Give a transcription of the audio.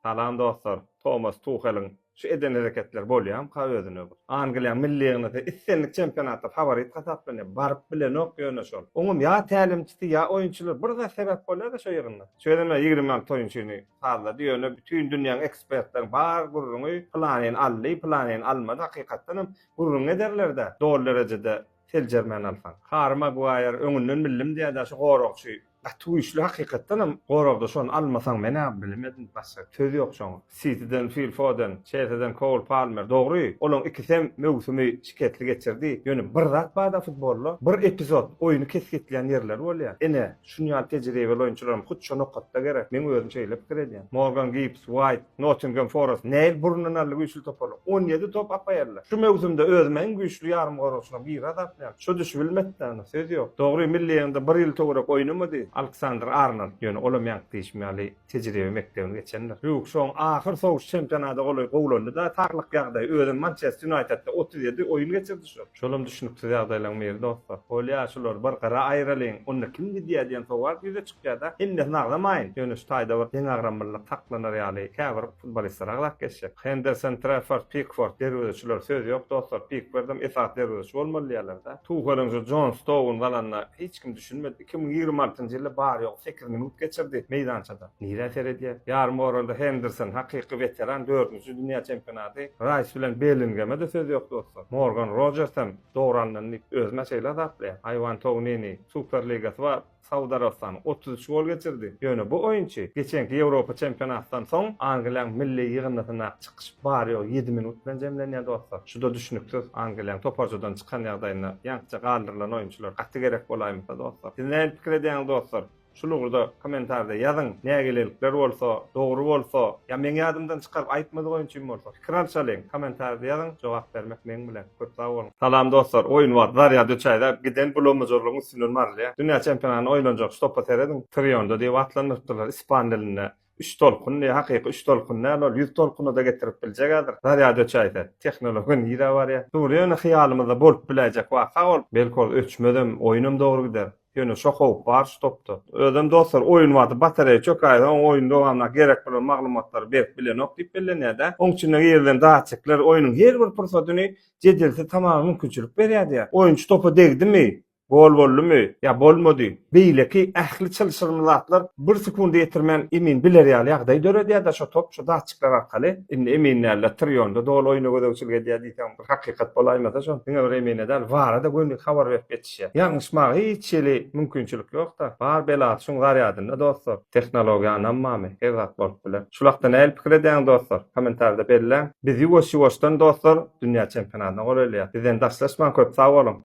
Salam dostlar. Thomas Tuchel'in şu eden hareketler bolýar ka özüne. Angliýa milliýetine issenlik çempionatda favorit hasaplanýar. Barıp bilen ok ýöne şol. Oňum ýa tälimçisi ýa oýunçylar bir da sebäp bolýar da şo ýerinde. Şöyle 20 oýunçyny fazla diýene bütün dünýäň ekspertler bar gurruny planen ally, planen almady hakykatdan gurrun ederler-de. Dol derejede seljermen alsan. Harry Maguire öňünden bildim diýär şu gorokçy. Atuyşlu hakykatdan goragda şonu almasaň men bilemedim başga söz ýok şoň. City'den Phil Foden, Chelsea'den Cole Palmer dogry. Olaň ikisem mewsumi şiketli geçirdi. Ýöne bir zat bada futbollu bir epizod oýuny kesgitleýän ýerler bolýar. Ene şuňa tejribeli oýunçylarym hut şonu gatda gerek. Men özüm şeýle pikir edýän. Morgan Gibbs, White, Nottingham Forest, Neil Burnundan güýçlü toparlar. 17 top apaýarlar. Şu mewsumda özüme güýçlü ýarym goroşuna bir adaplar. Şu düş bilmetden söz ýok. Dogry milliýetde bir ýyl tograk oýnamady. Alexander Arnold ýöne olamyank diýişmeli tejribe mekdebine geçenler. Ýok şoň ahir soňky çempionada goly gowlandy da taklyk ýagdaý özüm Manchester United'de 37 oýun geçirdi şol. Şolum düşünükli ýagdaýlar meýerde dostlar. Bolýar şolar bir gara aýralyň. Onda kim diýär diýen sowal ýüze çykýar da. Indi naglamayın. Ýöne şu taýda bir deňagramlyk taklanar ýaly käbir futbolistler aglap geçýär. Henderson, Trafford, Pickford derwezçiler söz ýok dostlar. Pickford'ym esas derwezçi bolmalylar da. Tuchel'in John Stones balanna hiç kim düşünmedi. 2026-njy ýylda bar ýok 8 minut geçirdi meydançada. Nire terediýär. Ýarym orada Henderson hakyky veteran 4-nji dünýä çempionaty. Rice bilen Bellingham'e de söz ýok dostlar. Morgan Rodgers'am dogranlyny öz meselesi atlaýar. Ivan Toney Superligasy we Saudi Arabistan 33 gol geçirdi. Ýöne bu oýunçy geçenki Ýewropa çempionatdan soň Angliýa milli ýygynyna çykyş bar ýok 7 minut bilen jemlenýär dostlar. Şuda düşünüksiz Angliýa toparjadan çykan ýagdaýyna ýançy galdyrylan oýunçylar gaty gerek bolaýmysa dostlar. Siz näme pikir edýäňiz dostlar? Şulurda komentarda ýazyň. Nägelikler bolsa, dogry bolsa, ýa men ýadymdan çykaryp aýtmady oýunçym bolsa, pikir alşalyň. Komentarda ýazyň, jogap bermek men bilen. Köp sag bolun. Salam dostlar, oýun bar. Darýa döçäýde giden bulunmajorlugyň üstünden marly. Dünýä çempionatyny oýlanjak stopa seredin. Trionda diýip atlanyrdylar ispan diline. 3 tolkun ne hakyky 3 tolkun ne ol 100 tolkuny da getirip biljekdir. Darýa döçäýde teknologiýa ýere barýar. Duriýany hyýalymyzda bolup biljek waka ol. Belki ölçmedim, oýunum dogry gider. Ýöne şokow bar stopdy. Özüm dostlar oýun wagty batareýa çökäýdi, oýun dowamına gerek bolan maglumatlar berip bilen ok diýip bilenýär-de. Oň üçin ýerden daçyklar oýunyň her bir pursatyny jedelse tamam mümkinçilik berýär. Oýunçy topa degdimi? Gol bollumy? Ya bolmady. Beýleki ähli çalyşyrmazlar 1 sekund ýetirmen emin biler ýaly ýagdaý döredýär da şo top şu daçyklar arkaly. Indi eminlerle triyonda dol oýuna gödökçilge diýýär bir hakykat bolaýmasa şo. Diňe bir emine däl wara da gönlük habar berip geçýär. Ýalňyşmagy hiç ýeli mümkinçilik ýok da. Bar belat şoň garýadynda dostlar. Tehnologiýa nammamy hewat bolup biler. Şulakdan el pikir edýän dostlar. Komentarda belläň. Biz ýuwaş-ýuwaşdan dostlar dünýä çempionatyna gol elýär. Bizden daşlaşman köp sag bolun.